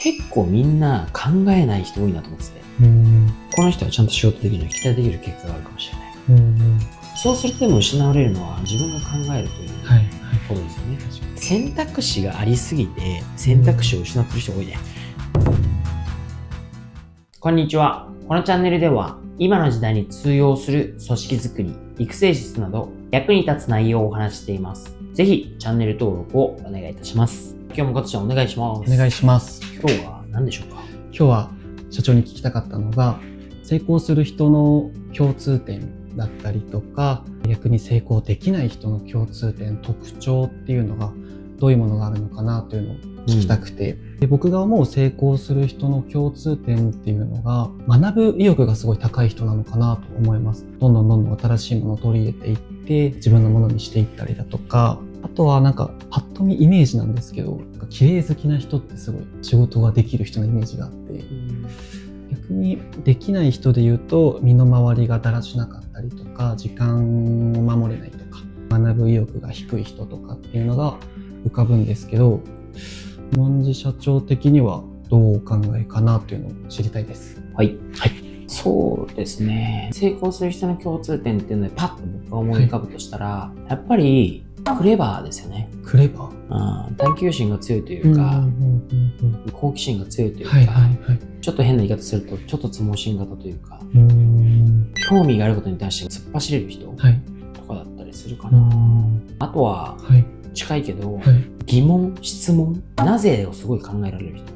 結構みんな考えない人多いなと思ってて、この人はちゃんと仕事できるのに期待できる結果があるかもしれない。そうするとでも失われるのは自分が考えるということですよね。選択肢がありすぎて選択肢を失ってる人が多いね。こんにちは。このチャンネルでは今の時代に通用する組織づくり、育成術など役に立つ内容をお話ししています。ぜひチャンネル登録をお願いいたします。今日も加藤ちゃんお願いします。お願いします。今日は何でしょうか？今日は社長に聞きたかったのが、成功する人の共通点だったりとか、逆に成功できない人の共通点、特徴っていうのがどういうものがあるのかなというのを聞きたくて、で僕が思う成功する人の共通点っていうのが、学ぶ意欲がすごい高い人なのかなと思います。どんどん新しいものを取り入れていって自分のものにしていったりだとか、あとはパッと見イメージなんですけど、綺麗好きな人ってすごい仕事ができる人のイメージがあって、逆にできない人で言うと身の回りがだらしなかったりとか、時間を守れないとか、学ぶ意欲が低い人とかっていうのが浮かぶんですけど、門司社長的にはどうお考えかなというのを知りたいです。はい。そうですね。成功する人の共通点っていうのでパッと僕が思い浮かぶとしたら、やっぱりクレバーですよね。クレバー？探求心が強いというか、好奇心が強いというか、ちょっと変な言い方するとちょっとつもしん型というか、興味があることに対して突っ走れる人とかだったりするかな。あとは、近いけど、疑問、質問、なぜをすごい考えられる人。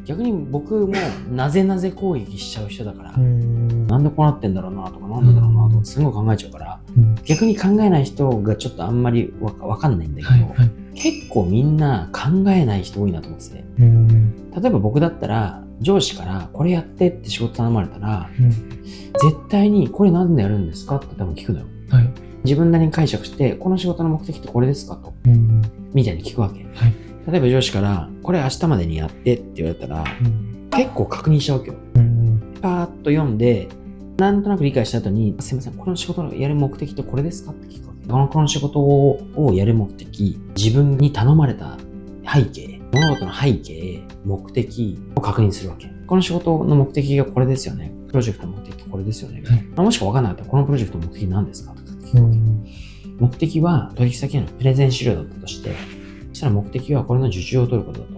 逆に僕もなぜ攻撃しちゃう人だから、なんでこうなってんだろうなとか、なんでだろうなとかすごい考えちゃうから、逆に考えない人がちょっとあんまりわかんないんだけど、結構みんな考えない人多いなと思ってて、例えば僕だったら上司からこれやってって仕事頼まれたら、絶対にこれなんでやるんですかって多分聞くのよ。自分なりに解釈して、この仕事の目的ってこれですかと、みたいに聞くわけ。例えば上司からこれ明日までにやってって言われたら、結構確認しちゃうわけよ。パーッと読んで、なんとなく理解した後に、すいません、この仕事をやる目的ってこれですかって聞くわけ。この仕事をやる目的、自分に頼まれた背景、物事の背景、目的を確認するわけ。この仕事の目的がこれですよね。プロジェクトの目的ってこれですよね。もしくは分かんなかったら、このプロジェクトの目的何ですかとか聞くわけ。目的は取引先へのプレゼン資料だったとして、そしたら目的はこれの受注を取ることだと。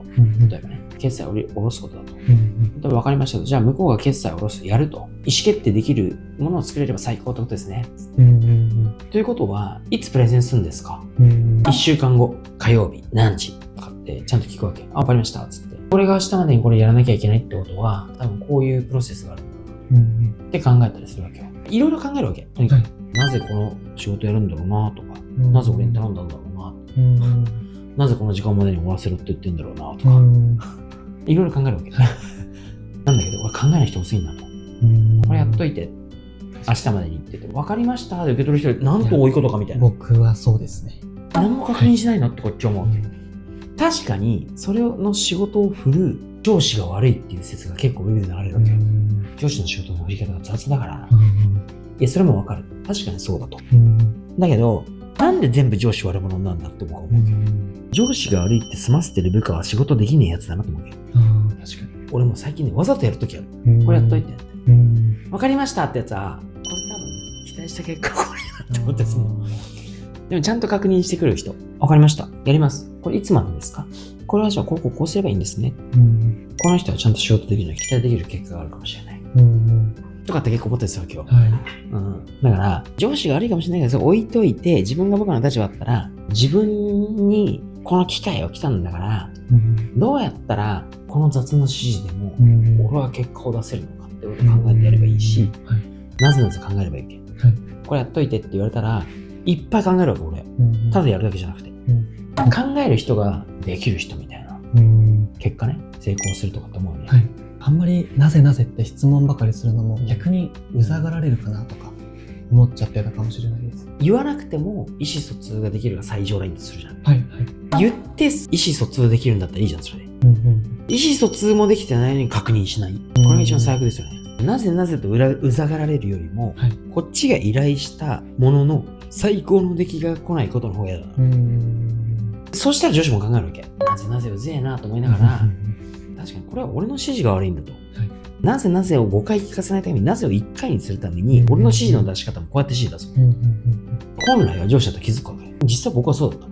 例えばね、決済を下ろすことだと。例えば分かりましたと。じゃあ向こうが決済を下ろす、やると。意思決定できるものを作れれば最高ってことですね。ということは、いつプレゼンするんですか？1週間後、火曜日、何時とかってちゃんと聞くわけ。分かりました。つって。これが明日までにこれやらなきゃいけないってことは、多分こういうプロセスがあるって考えたりするわけよ。いろいろ考えるわけ。とにかく、なぜこの仕事やるんだろうなとか、なぜ俺に頼んだんだろうなとか、なぜこの時間までに終わらせろって言ってんだろうなとか、いろいろ考えるわけ。なんだけど、俺考えない人多すぎんなと。これやっといて、明日までにって言って、分かりましたで受け取る人、なんと多いことかみたいな。僕はそうですね。何も確認しないのってこっち思うわけ。確かに、それの仕事を振る上司が悪いっていう説が結構上で流れるわけよ。上司の仕事の振り方が雑だから。いや、それも分かる。確かにそうだと。だけど、なんで全部上司悪者なんだって僕は思うけど、上司が悪いって済ませてる部下は仕事できねえやつだなと思うけど。確かに。俺も最近ね、わざとやるときある。これやっといて。わかりましたってやつは、これ多分期待した結果これだって思ってするの。でもちゃんと確認してくる人。わかりました。やります。これいつまでですか？これはじゃあこうすればいいんですね。この人はちゃんと仕事できるのに期待できる結果があるかもしれない。とかって結構思ってるんですよ、今日。だから、上司が悪いかもしれないけど、それ置いといて、自分が僕の立場だったら、自分にこの機会が来たんだから、どうやったらこの雑な指示でも、俺は結果を出せるのかってことを考えてやればいいし、なぜ考えればいいけ。これやっといてって言われたら、いっぱい考えるわけ、俺。ただやるだけじゃなくて。考える人ができる人みたいな。結果ね、成功するとかって思うね。あんまりなぜって質問ばかりするのも逆にうざがられるかなとか思っちゃってたかもしれないです。言わなくても意思疎通ができるが最上ラインとするじゃん。言って意思疎通できるんだったらいいじゃん、それ。意思疎通もできてないのに確認しない。これが一番最悪ですよね。なぜとうざがられるよりも、こっちが依頼したものの最高の出来が来ないことの方が嫌だな。そうしたら女子も考えるわけ。なぜうぜえなと思いながら、確かにこれは俺の指示が悪いんだと。はいなぜを5回聞かせないために、なぜを1回にするために、俺の指示の出し方もこうやって指示出す。本来は上司だと気づくわけ。実際僕はそうだった。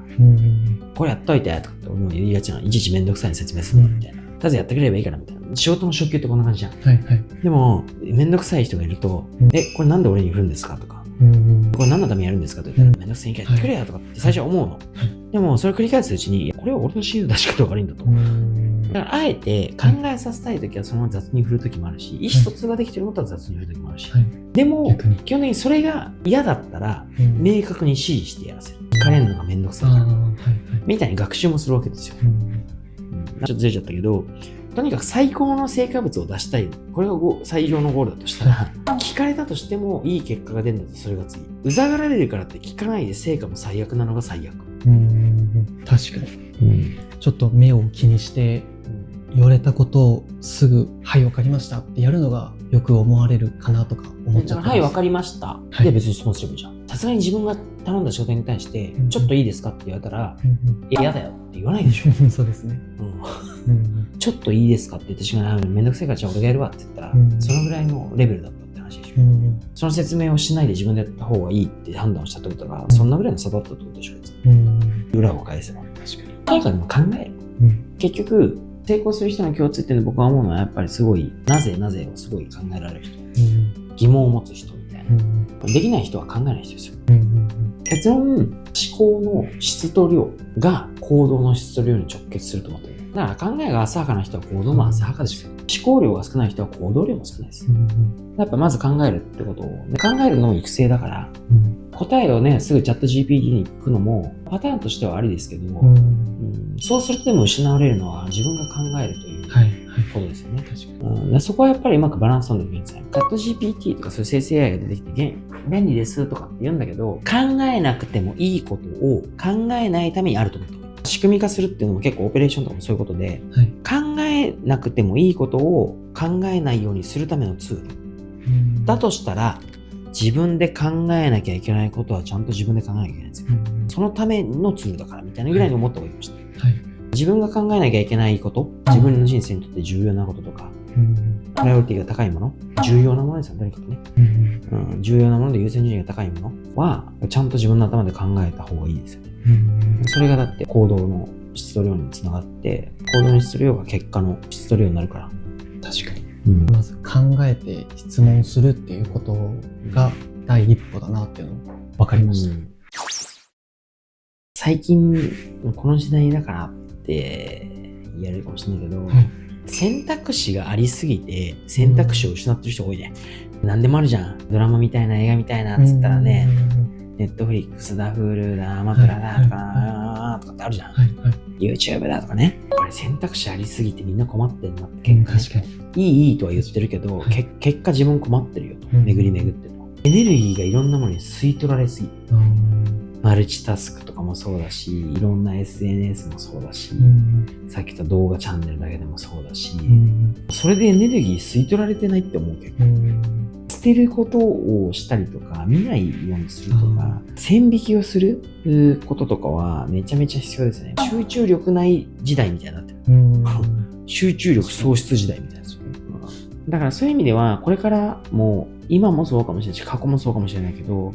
これやっといてとかって思う言いがちな、いちいちめんどくさいに説明するのみたいな。ただやってくれればいいからみたいな。仕事の初級ってこんな感じじゃん。でも、めんどくさい人がいると、これなんで俺に振るんですかとか、これ何のためにやるんですかと言ったら、めんどくさいからやってくれやとかって最初は思うの。でも、それを繰り返すうちに、これは俺の指示の出し方が悪いんだと。だから、あえて考えさせたいときはそのまま雑に振るときもあるし、意思疎通ができてることは雑に振るときもあるし。でも、基本的にそれが嫌だったら、明確に指示してやらせる。聞かれるのがめんどくさいから。みたいに学習もするわけですよ。ちょっとずれちゃったけど、とにかく最高の成果物を出したい。これが最上のゴールだとしたら、聞かれたとしてもいい結果が出るんだとそれが次。うざがられるからって聞かないで成果も最悪なのが最悪。確かに。ちょっと目を気にして、言われたことをすぐ、はい、わかりましたってやるのがよく思われるかなとか思っちゃった。はい、わかりました。で、別に質問すればいいじゃん。さすがに自分が頼んだ仕事に対して、ちょっといいですかって言われたら、いや、嫌だよって言わないでしょ。そうですね。ちょっといいですかって言ってしまうめんどくせえからじゃあ俺がやるわって言ったら、そのぐらいのレベルだったって話でしょ。その説明をしないで自分でやった方がいいって判断したってことが、そんなぐらいの差だったってことでしょ。裏を返せば。確かに。とにかく考える。結局、成功する人の共通点で僕は思うのはやっぱりすごい、なぜをすごい考えられる人。疑問を持つ人みたいな。できない人は考えない人ですよ。結論、思考の質と量が行動の質と量に直結すると思ってる。だから考えが浅はかな人は行動も浅はかですよ。思考量が少ない人は行動量も少ないです。やっぱまず考えるってことを、考えるのも育成だから、答えをね、すぐチャット GPT に行くのもパターンとしてはありですけども、そうするとでも失われるのは自分が考えるということですよね。そこはやっぱりうまくバランスを取るんですね。チャット GPT とかそういう生成 AI が出てきて便利ですとかって言うんだけど、考えなくてもいいことを考えないためにあると思って仕組み化するっていうのも結構オペレーションとかもそういうことで、考えなくてもいいことを考えないようにするためのツール。だとしたら、自分で考えなきゃいけないことはちゃんと自分で考えなきゃいけないんですよ。そのためのツールだからみたいなぐらいに思った方がいました。自分が考えなきゃいけないこと、自分の人生にとって重要なこととか、プライオリティが高いもの、重要なものですよ、とにかくね。重要なもので優先順位が高いものは、ちゃんと自分の頭で考えた方がいいですよね。それがだって行動の質と量につながって、行動の質と量が結果の質と量になるから。確かに。まず考えて質問するっていうことが第一歩だなっていうのが分かりました。最近、この時代だからって言えるかもしれないけど、選択肢がありすぎて選択肢を失ってる人多いね。何でもあるじゃん。ドラマみたいな映画みたいなっつったらね、ネットフリックスだ、Hulu だ、アマプラだとか、とかってあるじゃん。YouTube だとかね。これ選択肢ありすぎてみんな困ってんなって。確かに。いいとは言ってるけど、結果自分困ってるよと。巡り巡ってると。エネルギーがいろんなものに吸い取られすぎ。マルチタスクとかもそうだし、いろんな SNS もそうだし、さっき言った動画チャンネルだけでもそうだし、それでエネルギー吸い取られてないって思うけど、捨てることをしたりとか、見ないようにするとか、線引きをすることとかはめちゃめちゃ必要ですね。集中力ない時代みたいになってる。集中力喪失時代みたいな。だからそういう意味では、これからも今もそうかもしれないし、過去もそうかもしれないけど、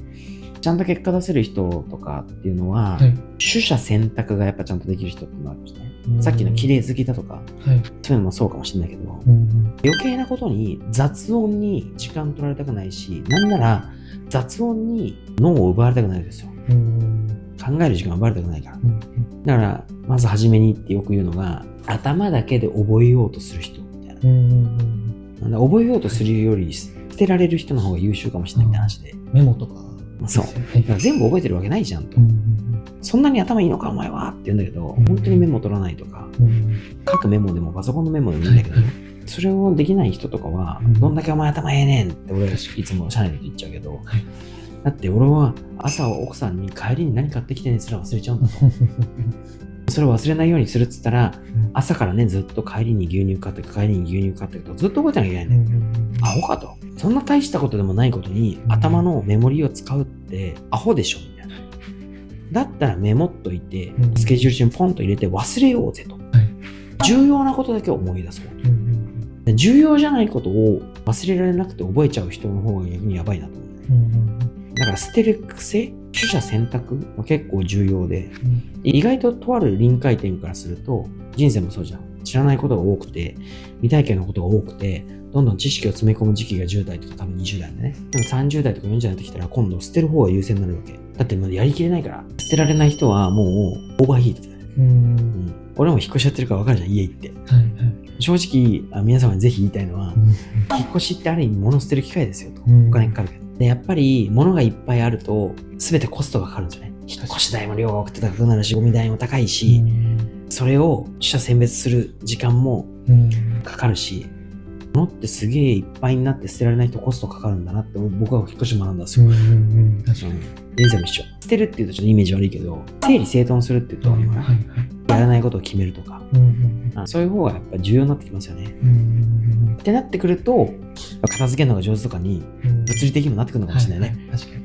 ちゃんと結果出せる人とかっていうのは、取捨選択がやっぱちゃんとできる人っていうのがあるんですね。さっきの綺麗好きだとか、そういうのもそうかもしれないけど、余計なことに雑音に時間取られたくないし、なんなら雑音に脳を奪われたくないですよ。考える時間を奪われたくないから。だから、まず初めにってよく言うのが、頭だけで覚えようとする人みたいな。覚えようとするより捨てられる人の方が優秀かもしれないって話で。メモとか。そう。だから全部覚えてるわけないじゃんと。そんなに頭いいのかお前はって言うんだけど、本当にメモ取らないとか、書くメモでもパソコンのメモでもいいんだけど、それをできない人とかは、どんだけお前頭ええねんって俺いつも社内で言っちゃうけど、だって俺は朝奥さんに帰りに何買ってきてねすら忘れちゃうんだと。それを忘れないようにするっつったら、朝からね、ずっと帰りに牛乳買ってく、帰りに牛乳買ってくとずっと覚えてなきゃいけないね。アホかと。そんな大したことでもないことに頭のメモリを使うってアホでしょみたいな。だったらメモっといて、スケジュール中にポンと入れて忘れようぜと。重要なことだけ思い出そう。で重要じゃないことを忘れられなくて覚えちゃう人の方が逆にやばいなと思う。だから捨てる癖、取捨選択は結構重要で、意外ととある臨界点からすると、人生もそうじゃん。知らないことが多くて、未体験のことが多くて、どんどん知識を詰め込む時期が10代とか多分20代でね。でも30代とか40代になってきたら今度捨てる方が優先になるわけ。だってもうやりきれないから。捨てられない人はもうオーバーヒートだよね。俺も引っ越しやってるから分かるじゃん、家行って。正直、皆様にぜひ言いたいのは、引っ越しってある意味物捨てる機会ですよと。お金かかるけど。で、やっぱり物がいっぱいあると、全てコストがかかるんですよね。引っ越し代も量が多くて高くなるし、ゴミ代も高いし、それを取捨選別する時間もかかるし、物ってすげえいっぱいになって捨てられないとコストかかるんだなって僕は引っ越し学んだんですよ。確かに。人生も一緒。捨てるって言うとちょっとイメージ悪いけど、整理整頓するって言うと、やらないことを決めるとか、そういう方がやっぱ重要になってきますよね。ってなってくると、片付けるのが上手とかに物理的にもなってくるのかもしれないね。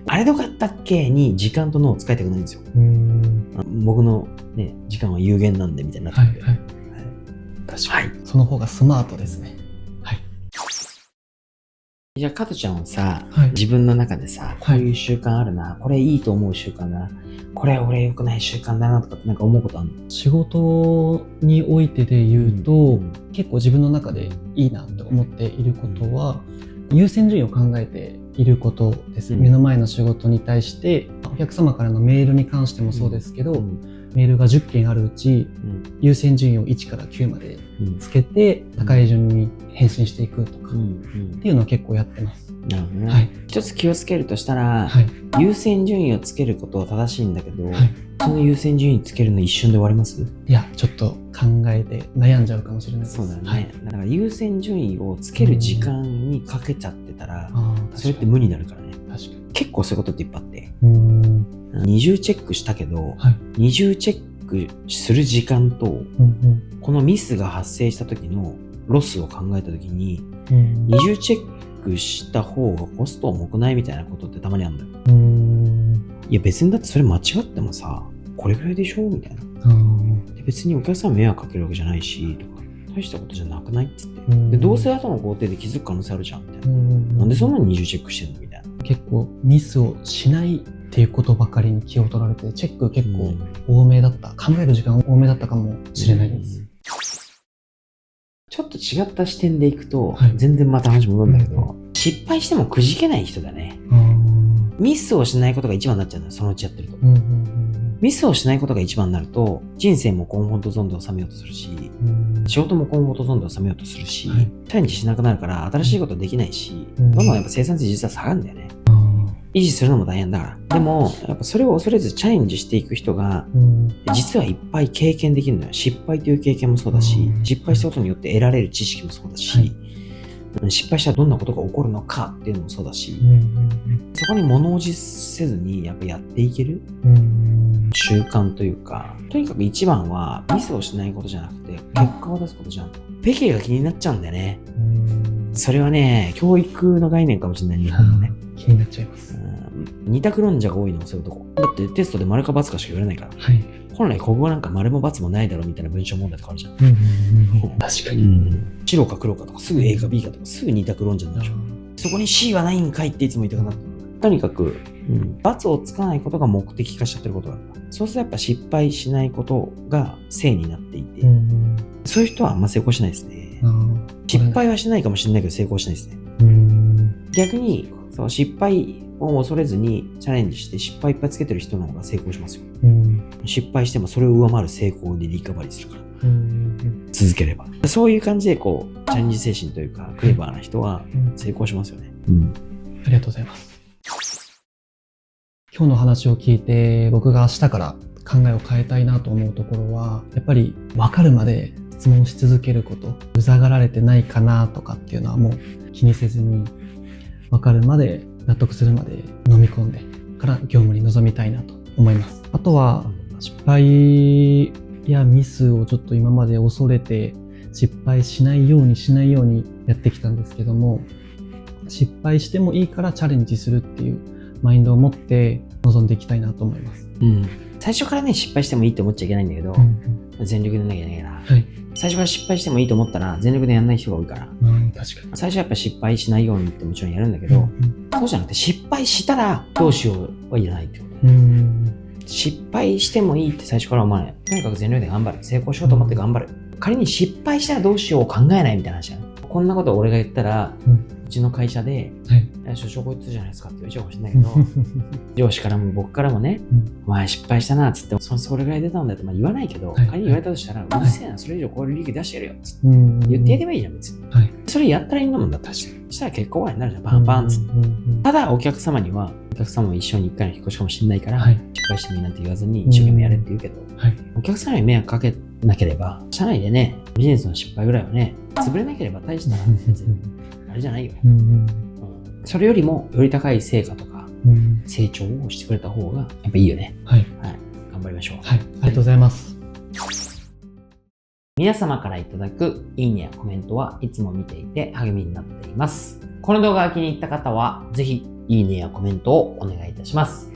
あれどこやったっけに時間と脳を使いたくないんですよ。僕のね、時間は有限なんでみたいになってくる。確かに。その方がスマートですね。じゃあ、加トちゃんはさ、自分の中でさ、こういう習慣あるな、これいいと思う習慣だな、これ俺良くない習慣だなとかってなんか思うことあるの？仕事においてで言うと、結構自分の中でいいなって思っていることは、優先順位を考えていることです。目の前の仕事に対して、お客様からのメールに関してもそうですけど、メールが10件あるうち、優先順位を1から9までつけて、高い順に返信していくとか、っていうのは結構やってます。なるほどね。一つ気をつけるとしたら、優先順位をつけることは正しいんだけど、その優先順位つけるの一瞬で終わります？いや、ちょっと考えて悩んじゃうかもしれないです。そうだね。だから優先順位をつける時間にかけちゃってたら、それって無になるからね。確かに。結構そういうことっていっぱいあって。二重チェックしたけど、二重チェックする時間と、このミスが発生した時のロスを考えた時に、二重チェックした方がコスト重くないみたいなことってたまにあるんだよ。いや別にだってそれ間違ってもさ、これぐらいでしょみたいな。で別にお客さん迷惑かけるわけじゃないし、とか、大したことじゃなくないっつって。でどうせ後の工程で気づく可能性あるじゃんみたいな。なんでそんなに二重チェックしてんのみたいな。結構ミスをしないっていうことばかりに気を取られて、チェック結構多めだった。考える時間多めだったかもしれないです。ちょっと違った視点でいくと、全然また話戻るんだけど、失敗してもくじけない人だね。ミスをしないことが一番になっちゃうんだよ、そのうちやってると。ミスをしないことが一番になると、人生もコンフォートゾーンで収めようとするし、仕事もコンフォートゾーンで収めようとするし、チャレンジしなくなるから新しいことできないし、どんどんやっぱ生産性実は下がるんだよね。維持するのも大変だから。でも、やっぱそれを恐れずチャレンジしていく人が、実はいっぱい経験できるのよ。失敗という経験もそうだし、失敗したことによって得られる知識もそうだし、失敗したらどんなことが起こるのかっていうのもそうだし、そこに物おじせずにやっぱやっていける習慣というか、とにかく一番はミスをしないことじゃなくて、結果を出すことじゃん。ペケが気になっちゃうんだよね。それはね、教育の概念かもしれない、日本のね。気になっちゃいます。二択論者が多いのもそういうとこ。だってテストで丸か×かしか言われないから。本来国語なんか丸も×もないだろうみたいな文章問題とかあるじゃん。確かに。白か黒かとか、すぐ A か B かとか、すぐ二択論者になるでしょ。そこに C はないんかいっていつも言いたくなってる。とにかく、×をつかないことが目的化しちゃってることがある。そうするとやっぱ失敗しないことが正になっていて、そういう人はあんま成功しないですね。失敗はしないかもしれないけど成功しないですね。逆に、そう失敗を恐れずにチャレンジして失敗いっぱいつけてる人の方が成功しますよ。失敗してもそれを上回る成功でリカバリーするから。続ければ。そういう感じでこう、チャレンジ精神というか、クレバーな人は成功しますよね。ありがとうございます。今日の話を聞いて、僕が明日から考えを変えたいなと思うところは、やっぱり分かるまで質問し続けること、うざがられてないかなとかっていうのはもう気にせずに、分かるまで納得するまで飲み込んでから業務に臨みたいなと思います。あとは失敗やミスをちょっと今まで恐れて失敗しないようにやってきたんですけども、失敗してもいいからチャレンジするっていうマインドを持って臨んでいきたいなと思います。最初からね、失敗してもいいって思っちゃいけないんだけど、全力でやんなきゃいけないから、最初から失敗してもいいと思ったら、全力でやんない人が多いから、確かに。最初はやっぱ失敗しないようにってもちろんやるんだけど、そうじゃなくて失敗したらどうしようはいらないってこと。失敗してもいいって最初から思わない。とにかく全力で頑張る。成功しようと思って頑張る。仮に失敗したらどうしようを考えないみたいな話だね。こんなことを俺が言ったら、うちの会社で、所長こいつじゃないですかって言われちゃうかもしれないけど、上司からも僕からもね、お前失敗したなっつって、それぐらい出たんだって言わないけど、仮に言われたとしたら、うるせえな、それ以上こういう利益出してやるよっつって言ってやればいいじゃん、別に。それやったらいいんだもんだったら。したら結果終わりになるじゃん、バンバンっつって。ただお客様には、お客様も一生に一回の引っ越しかもしれないから、失敗してもいいなんて言わずに一生懸命やれって言うけど、お客様に迷惑かけなければ、社内でね、ビジネスの失敗ぐらいはね、潰れなければ大した別にあれじゃないよ。それよりもより高い成果とか成長をしてくれた方がやっぱいいよね。頑張りましょう。ありがとうございます。皆様からいただくいいねやコメントはいつも見ていて励みになっています。この動画が気に入った方はぜひいいねやコメントをお願いいたします。